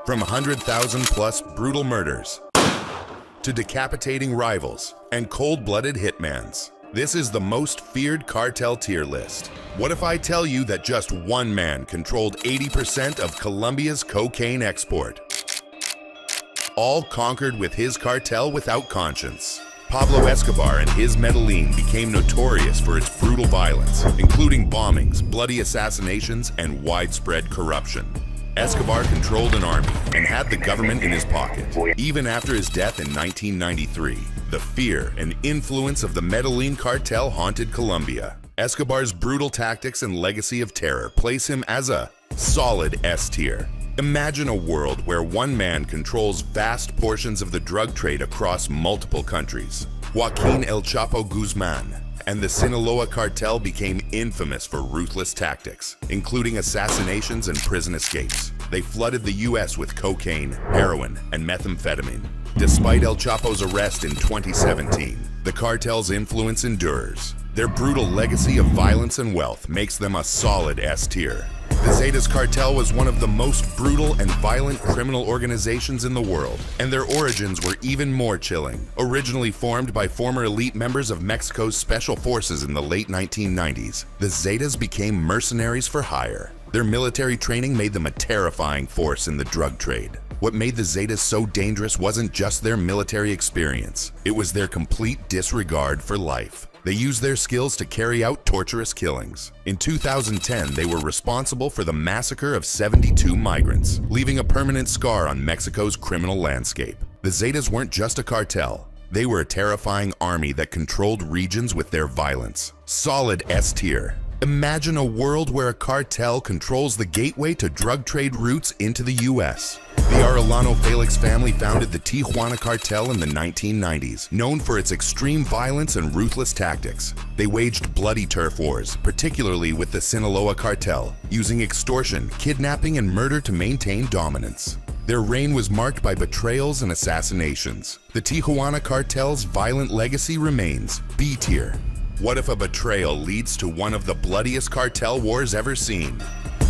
From 100,000-plus brutal murders to decapitating rivals and cold-blooded hitmans, this is the most feared cartel tier list. What if I tell you that just one man controlled 80% of Colombia's cocaine export? All conquered with his cartel without conscience. Pablo Escobar and his Medellin became notorious for its brutal violence, including bombings, bloody assassinations, and widespread corruption. Escobar controlled an army and had the government in his pocket. Even after his death in 1993, the fear and influence of the Medellin cartel haunted Colombia. Escobar's brutal tactics and legacy of terror place him as a solid S tier. Imagine a world where one man controls vast portions of the drug trade across multiple countries. Joaquin El Chapo Guzman and the Sinaloa cartel became infamous for ruthless tactics, including assassinations and prison escapes. They flooded the U.S. with cocaine, heroin, and methamphetamine. Despite El Chapo's arrest in 2017, the cartel's influence endures. Their brutal legacy of violence and wealth makes them a solid S tier. The Zetas cartel was one of the most brutal and violent criminal organizations in the world, and their origins were even more chilling. Originally formed by former elite members of Mexico's special forces in the late 1990s, the Zetas became mercenaries for hire. Their military training made them a terrifying force in the drug trade. What made the Zetas so dangerous wasn't just their military experience, it was their complete disregard for life. They used their skills to carry out torturous killings. In 2010, they were responsible for the massacre of 72 migrants, leaving a permanent scar on Mexico's criminal landscape. The Zetas weren't just a cartel. They were a terrifying army that controlled regions with their violence. Solid S tier. Imagine a world where a cartel controls the gateway to drug trade routes into the U.S. The Arellano Felix family founded the Tijuana cartel in the 1990s, known for its extreme violence and ruthless tactics. They waged bloody turf wars, particularly with the Sinaloa cartel, using extortion, kidnapping, and murder to maintain dominance. Their reign was marked by betrayals and assassinations. The Tijuana cartel's violent legacy remains B tier. What if a betrayal leads to one of the bloodiest cartel wars ever seen?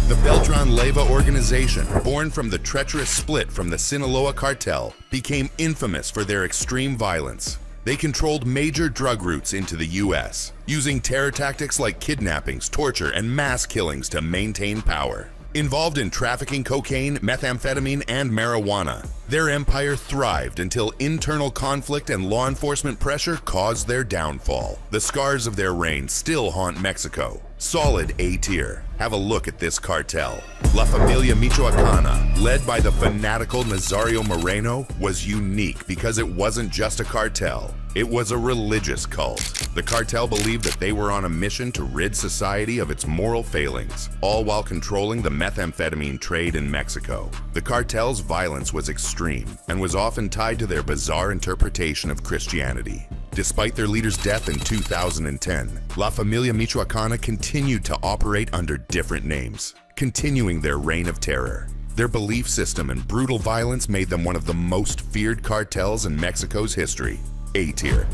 The Beltran Leyva organization, born from the treacherous split from the Sinaloa cartel, became infamous for their extreme violence. They controlled major drug routes into the U.S., using terror tactics like kidnappings, torture, and mass killings to maintain power. Involved in trafficking cocaine, methamphetamine, and marijuana, their empire thrived until internal conflict and law enforcement pressure caused their downfall. The scars of their reign still haunt Mexico. Solid A tier. Have a look at this cartel. La Familia Michoacana, led by the fanatical Nazario Moreno, was unique because it wasn't just a cartel. It was a religious cult. The cartel believed that they were on a mission to rid society of its moral failings, all while controlling the methamphetamine trade in Mexico. The cartel's violence was extreme and was often tied to their bizarre interpretation of Christianity. Despite their leader's death in 2010, La Familia Michoacana continued to operate under different names, continuing their reign of terror. Their belief system and brutal violence made them one of the most feared cartels in Mexico's history. A tier.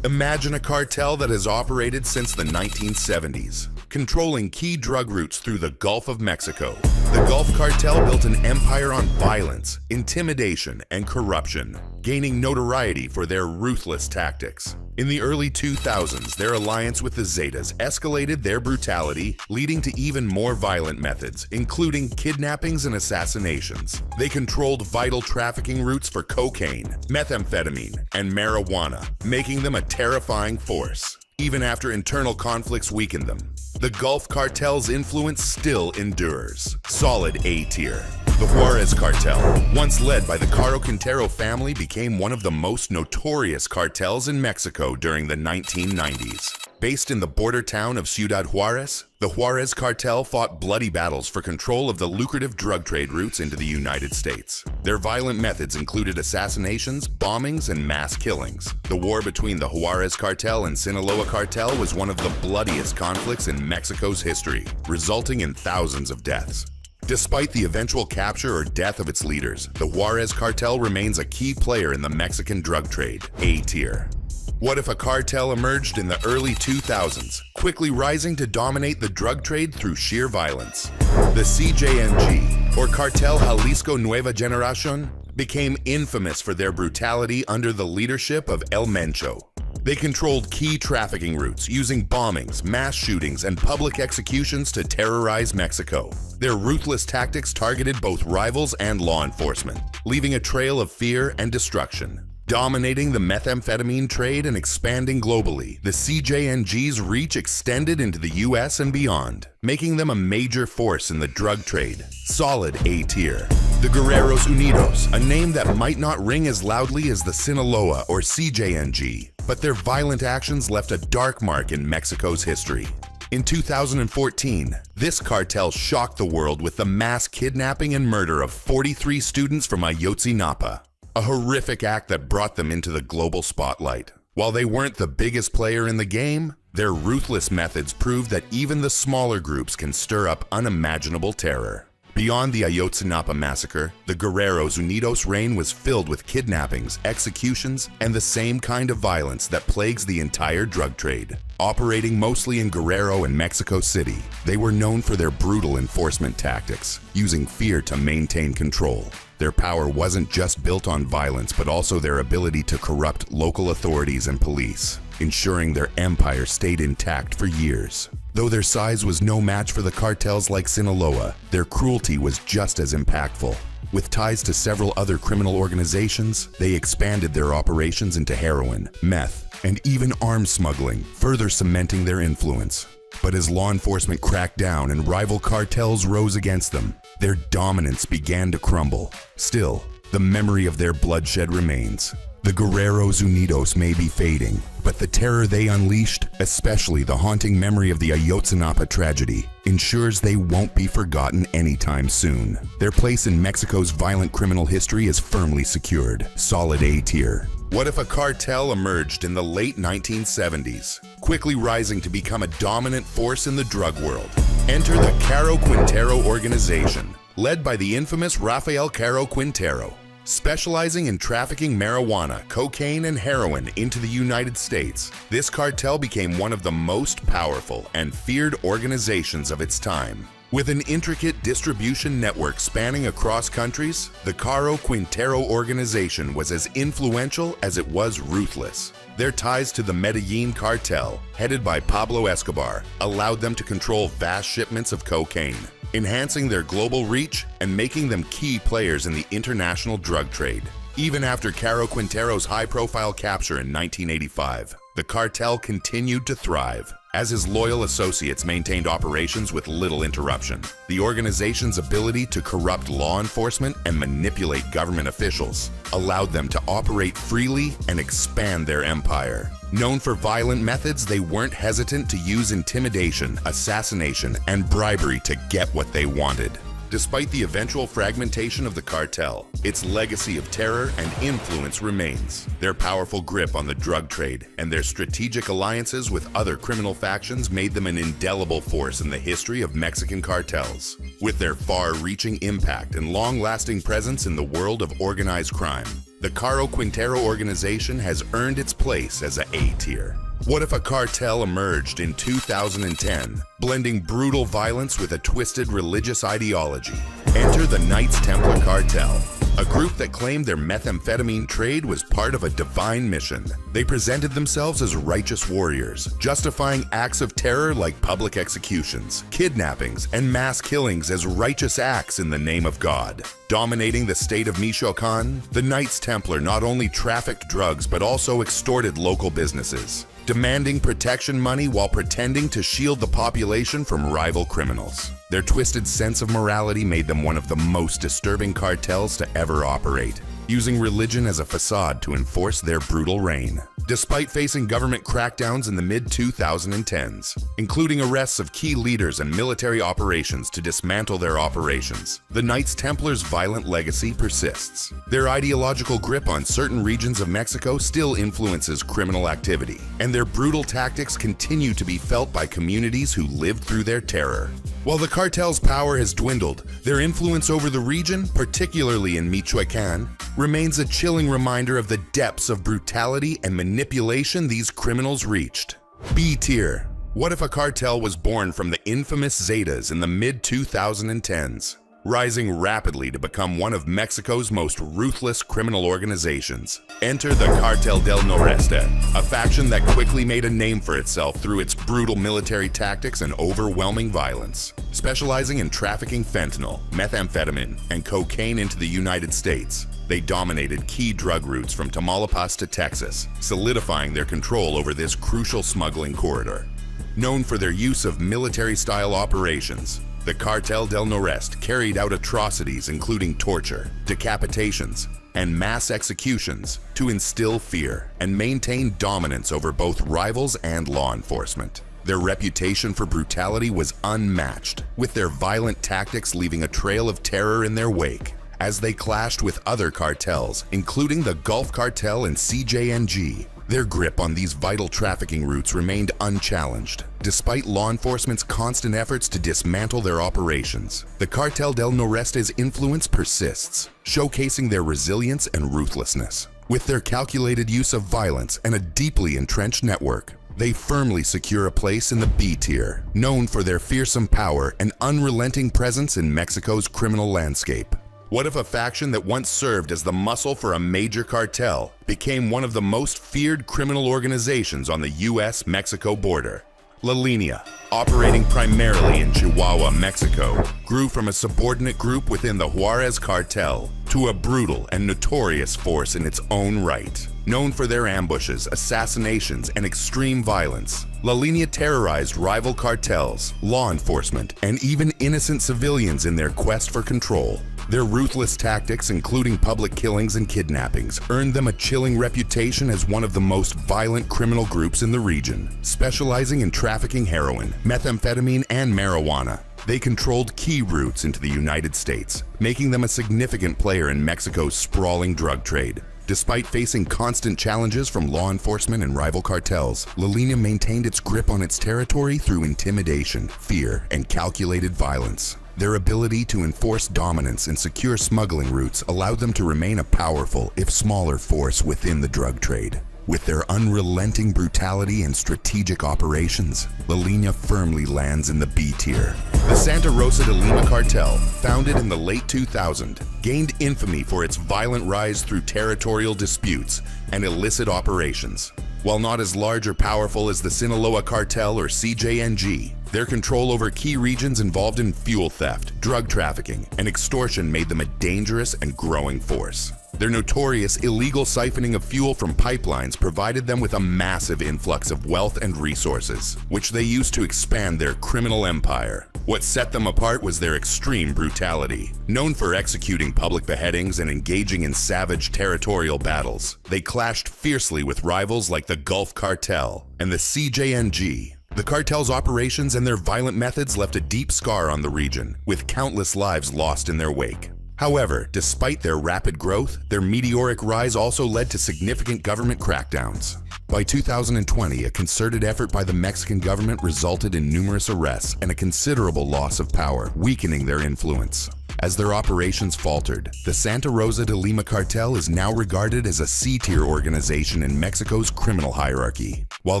Imagine a cartel that has operated since the 1970s, controlling key drug routes through the Gulf of Mexico. The Gulf Cartel built an empire on violence, intimidation, and corruption, gaining notoriety for their ruthless tactics. In the early 2000s, their alliance with the Zetas escalated their brutality, leading to even more violent methods, including kidnappings and assassinations. They controlled vital trafficking routes for cocaine, methamphetamine, and marijuana, making them a terrifying force. Even after internal conflicts weakened them, the Gulf Cartel's influence still endures. Solid A tier. The Juarez Cartel, once led by the Caro Quintero family, became one of the most notorious cartels in Mexico during the 1990s. Based in the border town of Ciudad Juarez, the Juarez Cartel fought bloody battles for control of the lucrative drug trade routes into the United States. Their violent methods included assassinations, bombings, and mass killings. The war between the Juarez Cartel and Sinaloa Cartel was one of the bloodiest conflicts in Mexico's history, resulting in thousands of deaths. Despite the eventual capture or death of its leaders, the Juarez Cartel remains a key player in the Mexican drug trade. A tier. What if a cartel emerged in the early 2000s, quickly rising to dominate the drug trade through sheer violence? The CJNG, or Cartel Jalisco Nueva Generacion, became infamous for their brutality under the leadership of El Mencho. They controlled key trafficking routes, using bombings, mass shootings, and public executions to terrorize Mexico. Their ruthless tactics targeted both rivals and law enforcement, leaving a trail of fear and destruction. Dominating the methamphetamine trade and expanding globally, the CJNG's reach extended into the US and beyond, making them a major force in the drug trade. Solid A tier. The Guerreros Unidos, a name that might not ring as loudly as the Sinaloa or CJNG, but their violent actions left a dark mark in Mexico's history. In 2014, this cartel shocked the world with the mass kidnapping and murder of 43 students from Ayotzinapa. A horrific act that brought them into the global spotlight. While they weren't the biggest player in the game, their ruthless methods proved that even the smaller groups can stir up unimaginable terror. Beyond the Ayotzinapa massacre, the Guerreros Unidos' reign was filled with kidnappings, executions, and the same kind of violence that plagues the entire drug trade. Operating mostly in Guerrero and Mexico City, they were known for their brutal enforcement tactics, using fear to maintain control. Their power wasn't just built on violence, but also their ability to corrupt local authorities and police, ensuring their empire stayed intact for years. Though their size was no match for the cartels like Sinaloa, their cruelty was just as impactful. With ties to several other criminal organizations, they expanded their operations into heroin, meth, and even arms smuggling, further cementing their influence. But as law enforcement cracked down and rival cartels rose against them, their dominance began to crumble. Still, the memory of their bloodshed remains. The Guerreros Unidos may be fading, but the terror they unleashed, especially the haunting memory of the Ayotzinapa tragedy, ensures they won't be forgotten anytime soon. Their place in Mexico's violent criminal history is firmly secured. Solid A tier. What if a cartel emerged in the late 1970s, quickly rising to become a dominant force in the drug world? Enter the Caro Quintero organization, led by the infamous Rafael Caro Quintero. Specializing in trafficking marijuana, cocaine, and heroin into the United States, this cartel became one of the most powerful and feared organizations of its time. With an intricate distribution network spanning across countries, the Caro Quintero organization was as influential as it was ruthless. Their ties to the Medellin cartel, headed by Pablo Escobar, allowed them to control vast shipments of cocaine, enhancing their global reach and making them key players in the international drug trade. Even after Caro Quintero's high-profile capture in 1985, the cartel continued to thrive, as his loyal associates maintained operations with little interruption. The organization's ability to corrupt law enforcement and manipulate government officials allowed them to operate freely and expand their empire. Known for violent methods, they weren't hesitant to use intimidation, assassination, and bribery to get what they wanted. Despite the eventual fragmentation of the cartel, its legacy of terror and influence remains. Their powerful grip on the drug trade and their strategic alliances with other criminal factions made them an indelible force in the history of Mexican cartels. With their far-reaching impact and long-lasting presence in the world of organized crime, the Caro Quintero organization has earned its place as a A tier. What if a cartel emerged in 2010, blending brutal violence with a twisted religious ideology? Enter the Knights Templar Cartel, a group that claimed their methamphetamine trade was part of a divine mission. They presented themselves as righteous warriors, justifying acts of terror like public executions, kidnappings, and mass killings as righteous acts in the name of God. Dominating the state of Michoacán, the Knights Templar not only trafficked drugs but also extorted local businesses, demanding protection money while pretending to shield the population from rival criminals. Their twisted sense of morality made them one of the most disturbing cartels to ever operate, using religion as a facade to enforce their brutal reign. Despite facing government crackdowns in the mid-2010s, including arrests of key leaders and military operations to dismantle their operations, the Knights Templars' violent legacy persists. Their ideological grip on certain regions of Mexico still influences criminal activity, and their brutal tactics continue to be felt by communities who lived through their terror. While the cartel's power has dwindled, their influence over the region, particularly in Michoacán, remains a chilling reminder of the depths of brutality and manipulation these criminals reached. B tier. What if a cartel was born from the infamous Zetas in the mid-2010s, rising rapidly to become one of Mexico's most ruthless criminal organizations? Enter the Cartel del Noreste, a faction that quickly made a name for itself through its brutal military tactics and overwhelming violence. Specializing in trafficking fentanyl, methamphetamine, and cocaine into the United States, they dominated key drug routes from Tamaulipas to Texas, solidifying their control over this crucial smuggling corridor. Known for their use of military-style operations, the Cartel del Noreste carried out atrocities including torture, decapitations, and mass executions to instill fear and maintain dominance over both rivals and law enforcement. Their reputation for brutality was unmatched, with their violent tactics leaving a trail of terror in their wake. As they clashed with other cartels, including the Gulf Cartel and CJNG, their grip on these vital trafficking routes remained unchallenged. Despite law enforcement's constant efforts to dismantle their operations, the Cartel del Noreste's influence persists, showcasing their resilience and ruthlessness. With their calculated use of violence and a deeply entrenched network, they firmly secure a place in the B tier, known for their fearsome power and unrelenting presence in Mexico's criminal landscape. What if a faction that once served as the muscle for a major cartel became one of the most feared criminal organizations on the US-Mexico border? La Línea, operating primarily in Chihuahua, Mexico, grew from a subordinate group within the Juarez cartel to a brutal and notorious force in its own right. Known for their ambushes, assassinations, and extreme violence, La Línea terrorized rival cartels, law enforcement, and even innocent civilians in their quest for control. Their ruthless tactics, including public killings and kidnappings, earned them a chilling reputation as one of the most violent criminal groups in the region. Specializing in trafficking heroin, methamphetamine, and marijuana, they controlled key routes into the United States, making them a significant player in Mexico's sprawling drug trade. Despite facing constant challenges from law enforcement and rival cartels, La Línea maintained its grip on its territory through intimidation, fear, and calculated violence. Their ability to enforce dominance and secure smuggling routes allowed them to remain a powerful, if smaller, force within the drug trade. With their unrelenting brutality and strategic operations, La Línea firmly lands in the B tier. The Santa Rosa de Lima cartel, founded in the late 2000s, gained infamy for its violent rise through territorial disputes and illicit operations. While not as large or powerful as the Sinaloa cartel or CJNG, their control over key regions involved in fuel theft, drug trafficking, and extortion made them a dangerous and growing force. Their notorious illegal siphoning of fuel from pipelines provided them with a massive influx of wealth and resources, which they used to expand their criminal empire. What set them apart was their extreme brutality. Known for executing public beheadings and engaging in savage territorial battles, they clashed fiercely with rivals like the Gulf Cartel and the CJNG. The cartel's operations and their violent methods left a deep scar on the region, with countless lives lost in their wake. However, despite their rapid growth, their meteoric rise also led to significant government crackdowns. By 2020, a concerted effort by the Mexican government resulted in numerous arrests and a considerable loss of power, weakening their influence. As their operations faltered, the Santa Rosa de Lima cartel is now regarded as a C-tier organization in Mexico's criminal hierarchy. While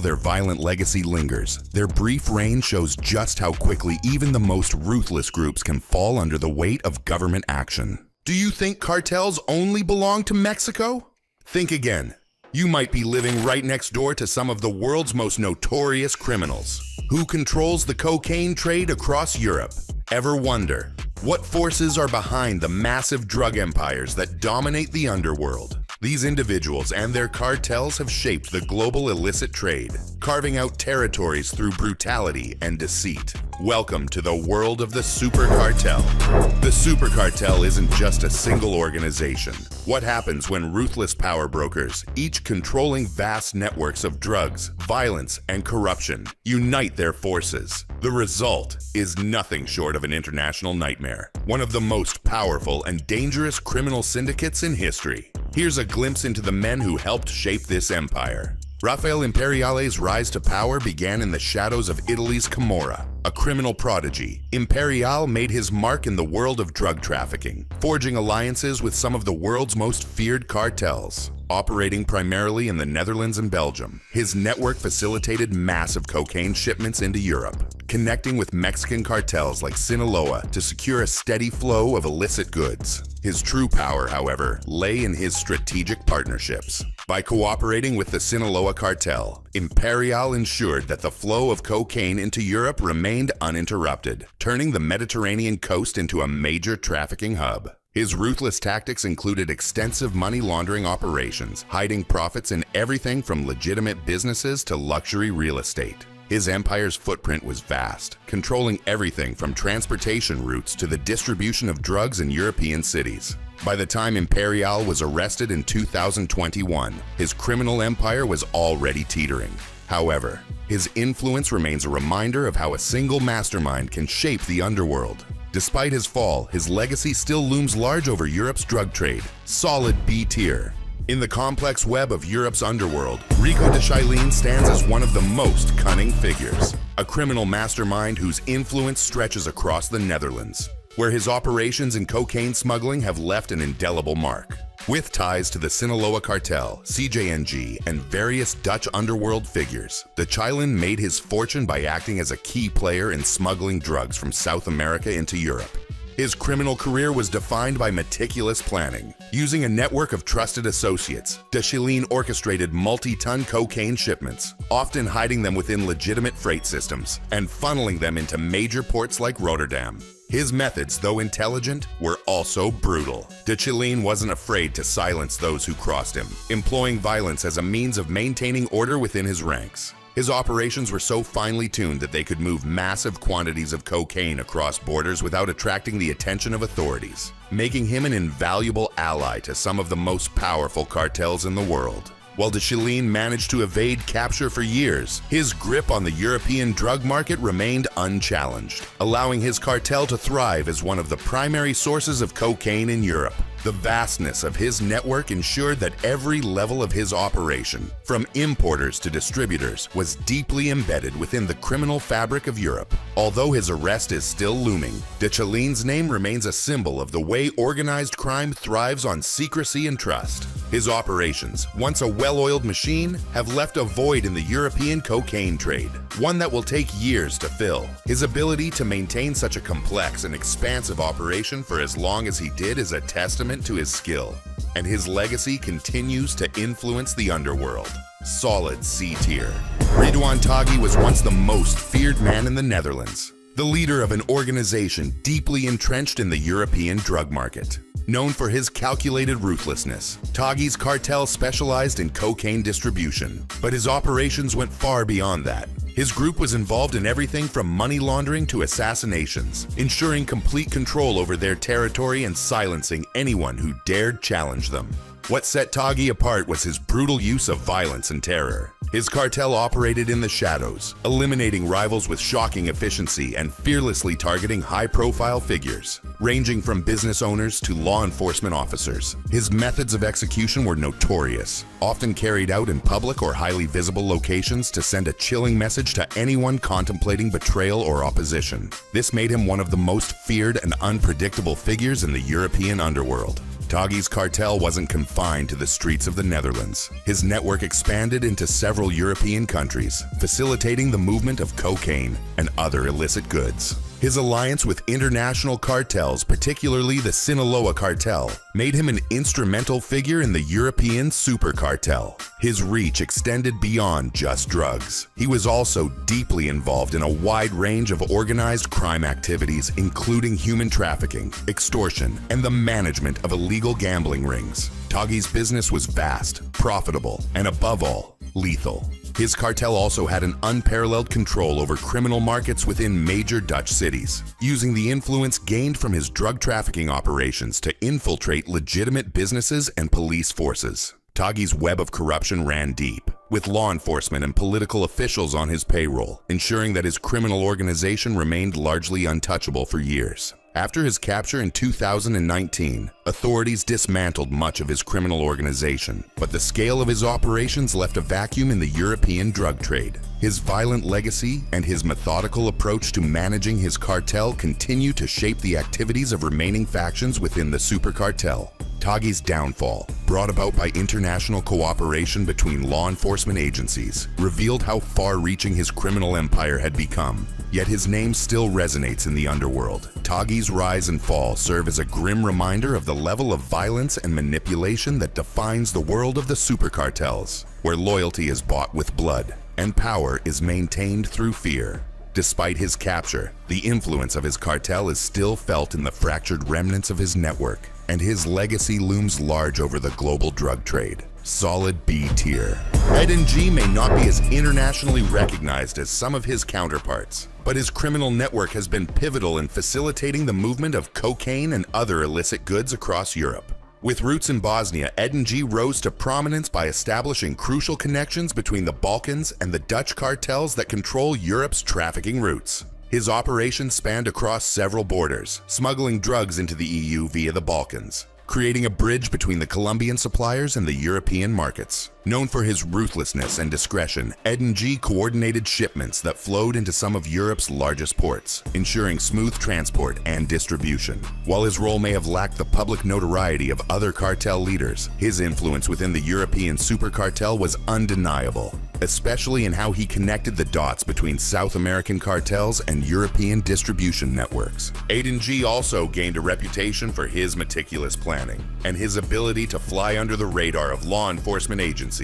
their violent legacy lingers, their brief reign shows just how quickly even the most ruthless groups can fall under the weight of government action. Do you think cartels only belong to Mexico? Think again. You might be living right next door to some of the world's most notorious criminals. Who controls the cocaine trade across Europe? Ever wonder, what forces are behind the massive drug empires that dominate the underworld? These individuals and their cartels have shaped the global illicit trade, carving out territories through brutality and deceit. Welcome to the world of the Super Cartel. The Super Cartel isn't just a single organization. What happens when ruthless power brokers, each controlling vast networks of drugs, violence, and corruption, unite their forces? The result is nothing short of an international nightmare, one of the most powerful and dangerous criminal syndicates in history. Here's a glimpse into the men who helped shape this empire. Raffaele Imperiale's rise to power began in the shadows of Italy's Camorra. A criminal prodigy, Imperiale made his mark in the world of drug trafficking, forging alliances with some of the world's most feared cartels. Operating primarily in the Netherlands and Belgium, his network facilitated massive cocaine shipments into Europe, connecting with Mexican cartels like Sinaloa to secure a steady flow of illicit goods. His true power, however, lay in his strategic partnerships. By cooperating with the Sinaloa cartel, Imperiale ensured that the flow of cocaine into Europe remained uninterrupted, turning the Mediterranean coast into a major trafficking hub. His ruthless tactics included extensive money laundering operations, hiding profits in everything from legitimate businesses to luxury real estate. His empire's footprint was vast, controlling everything from transportation routes to the distribution of drugs in European cities. By the time Imperiale was arrested in 2021, his criminal empire was already teetering. However, his influence remains a reminder of how a single mastermind can shape the underworld. Despite his fall, his legacy still looms large over Europe's drug trade, solid B tier. In the complex web of Europe's underworld, Rico de Chilene stands as one of the most cunning figures, a criminal mastermind whose influence stretches across the Netherlands, where his operations in cocaine smuggling have left an indelible mark. With ties to the Sinaloa cartel, CJNG, and various Dutch underworld figures, de Chilene made his fortune by acting as a key player in smuggling drugs from South America into Europe. His criminal career was defined by meticulous planning. Using a network of trusted associates, de Chilene orchestrated multi-ton cocaine shipments, often hiding them within legitimate freight systems, and funneling them into major ports like Rotterdam. His methods, though intelligent, were also brutal. De Chilene wasn't afraid to silence those who crossed him, employing violence as a means of maintaining order within his ranks. His operations were so finely tuned that they could move massive quantities of cocaine across borders without attracting the attention of authorities, making him an invaluable ally to some of the most powerful cartels in the world. While de Chilene managed to evade capture for years, his grip on the European drug market remained unchallenged, allowing his cartel to thrive as one of the primary sources of cocaine in Europe. The vastness of his network ensured that every level of his operation, from importers to distributors, was deeply embedded within the criminal fabric of Europe. Although his arrest is still looming, de Chilene's name remains a symbol of the way organized crime thrives on secrecy and trust. His operations, once a well-oiled machine, have left a void in the European cocaine trade, one that will take years to fill. His ability to maintain such a complex and expansive operation for as long as he did is a testament to his skill, and his legacy continues to influence the underworld. Solid C tier. Ridwan Taghi was once the most feared man in the Netherlands, the leader of an organization deeply entrenched in the European drug market. Known for his calculated ruthlessness, Taghi's cartel specialized in cocaine distribution, but his operations went far beyond that. His group was involved in everything from money laundering to assassinations, ensuring complete control over their territory and silencing anyone who dared challenge them. What set Taghi apart was his brutal use of violence and terror. His cartel operated in the shadows, eliminating rivals with shocking efficiency and fearlessly targeting high-profile figures, ranging from business owners to law enforcement officers. His methods of execution were notorious, often carried out in public or highly visible locations to send a chilling message to anyone contemplating betrayal or opposition. This made him one of the most feared and unpredictable figures in the European underworld. Taghi's cartel wasn't confined to the streets of the Netherlands. His network expanded into several European countries, facilitating the movement of cocaine and other illicit goods. His alliance with international cartels, particularly the Sinaloa cartel, made him an instrumental figure in the European super cartel. His reach extended beyond just drugs. He was also deeply involved in a wide range of organized crime activities, including human trafficking, extortion, and the management of illegal gambling rings. Taghi's business was vast, profitable, and above all, lethal. His cartel also had an unparalleled control over criminal markets within major Dutch cities, using the influence gained from his drug trafficking operations to infiltrate legitimate businesses and police forces. Taghi's web of corruption ran deep, with law enforcement and political officials on his payroll, ensuring that his criminal organization remained largely untouchable for years. After his capture in 2019, authorities dismantled much of his criminal organization, but the scale of his operations left a vacuum in the European drug trade. His violent legacy and his methodical approach to managing his cartel continue to shape the activities of remaining factions within the super cartel. Tagi's downfall, brought about by international cooperation between law enforcement agencies, revealed how far-reaching his criminal empire had become. Yet his name still resonates in the underworld. Tagi's rise and fall serve as a grim reminder of the level of violence and manipulation that defines the world of the super cartels, where loyalty is bought with blood and power is maintained through fear. Despite his capture, the influence of his cartel is still felt in the fractured remnants of his network, and his legacy looms large over the global drug trade. Solid B tier. Ed and G may not be as internationally recognized as some of his counterparts, but his criminal network has been pivotal in facilitating the movement of cocaine and other illicit goods across Europe. With roots in Bosnia, Ed and G rose to prominence by establishing crucial connections between the Balkans and the Dutch cartels that control Europe's trafficking routes. His operations spanned across several borders, smuggling drugs into the EU via the Balkans, creating a bridge between the Colombian suppliers and the European markets. Known for his ruthlessness and discretion, Ed and G coordinated shipments that flowed into some of Europe's largest ports, ensuring smooth transport and distribution. While his role may have lacked the public notoriety of other cartel leaders, his influence within the European super cartel was undeniable, especially in how he connected the dots between South American cartels and European distribution networks. Ed and G also gained a reputation for his meticulous planning and his ability to fly under the radar of law enforcement agencies.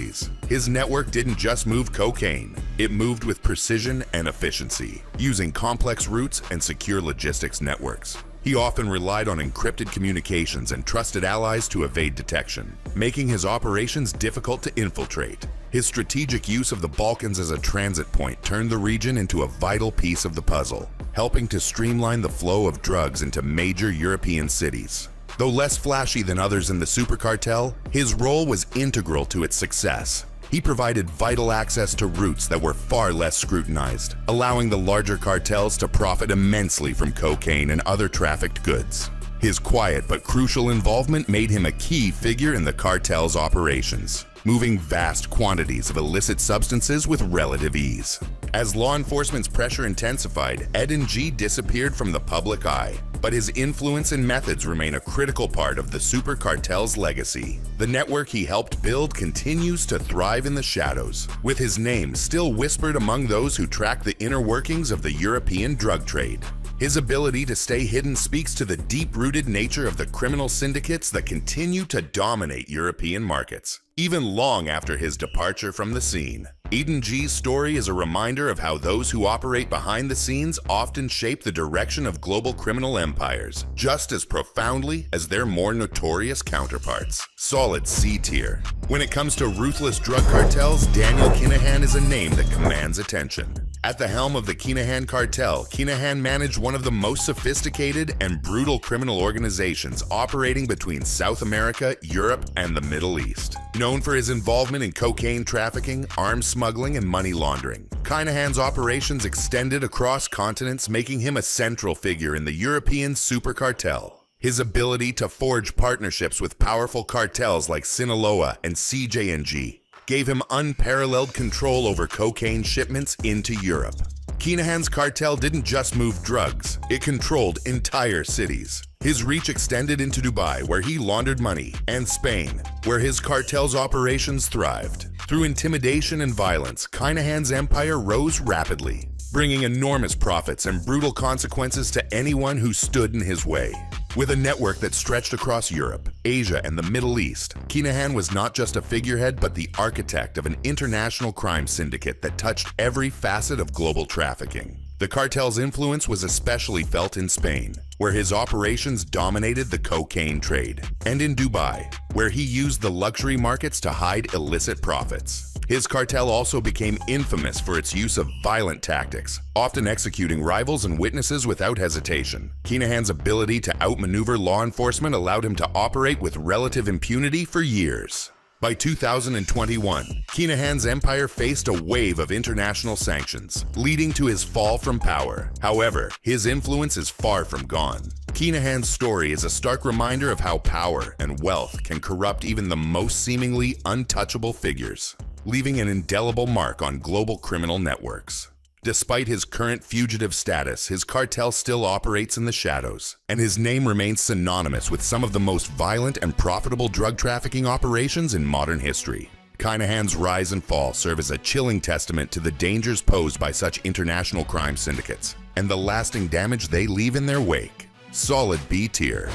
His network didn't just move cocaine, it moved with precision and efficiency, using complex routes and secure logistics networks. He often relied on encrypted communications and trusted allies to evade detection, making his operations difficult to infiltrate. His strategic use of the Balkans as a transit point turned the region into a vital piece of the puzzle, helping to streamline the flow of drugs into major European cities. Though less flashy than others in the super cartel, his role was integral to its success. He provided vital access to routes that were far less scrutinized, allowing the larger cartels to profit immensely from cocaine and other trafficked goods. His quiet but crucial involvement made him a key figure in the cartel's operations, moving vast quantities of illicit substances with relative ease. As law enforcement's pressure intensified, Ed and G disappeared from the public eye, but his influence and methods remain a critical part of the super cartel's legacy. The network he helped build continues to thrive in the shadows, with his name still whispered among those who track the inner workings of the European drug trade. His ability to stay hidden speaks to the deep-rooted nature of the criminal syndicates that continue to dominate European markets, even long after his departure from the scene. Ed and G's story is a reminder of how those who operate behind the scenes often shape the direction of global criminal empires, just as profoundly as their more notorious counterparts. Solid C tier. When it comes to ruthless drug cartels, Daniel Kinahan is a name that commands attention. At the helm of the Kinahan cartel, Kinahan managed one of the most sophisticated and brutal criminal organizations operating between South America, Europe, and the Middle East. Known for his involvement in cocaine trafficking, arms smuggling, and money laundering, Kinahan's operations extended across continents, making him a central figure in the European super cartel. His ability to forge partnerships with powerful cartels like Sinaloa and CJNG gave him unparalleled control over cocaine shipments into Europe. Kinahan's cartel didn't just move drugs, it controlled entire cities. His reach extended into Dubai, where he laundered money, and Spain, where his cartel's operations thrived. Through intimidation and violence, Kinahan's empire rose rapidly, bringing enormous profits and brutal consequences to anyone who stood in his way. With a network that stretched across Europe, Asia, and the Middle East, Kinahan was not just a figurehead but the architect of an international crime syndicate that touched every facet of global trafficking. The cartel's influence was especially felt in Spain, where his operations dominated the cocaine trade, and in Dubai, where he used the luxury markets to hide illicit profits. His cartel also became infamous for its use of violent tactics, often executing rivals and witnesses without hesitation. Kinahan's ability to outmaneuver law enforcement allowed him to operate with relative impunity for years. By 2021, Kinahan's empire faced a wave of international sanctions, leading to his fall from power. However, his influence is far from gone. Kinahan's story is a stark reminder of how power and wealth can corrupt even the most seemingly untouchable figures, leaving an indelible mark on global criminal networks. Despite his current fugitive status, his cartel still operates in the shadows, and his name remains synonymous with some of the most violent and profitable drug trafficking operations in modern history. Kinahan's rise and fall serve as a chilling testament to the dangers posed by such international crime syndicates, and the lasting damage they leave in their wake. Solid B tier.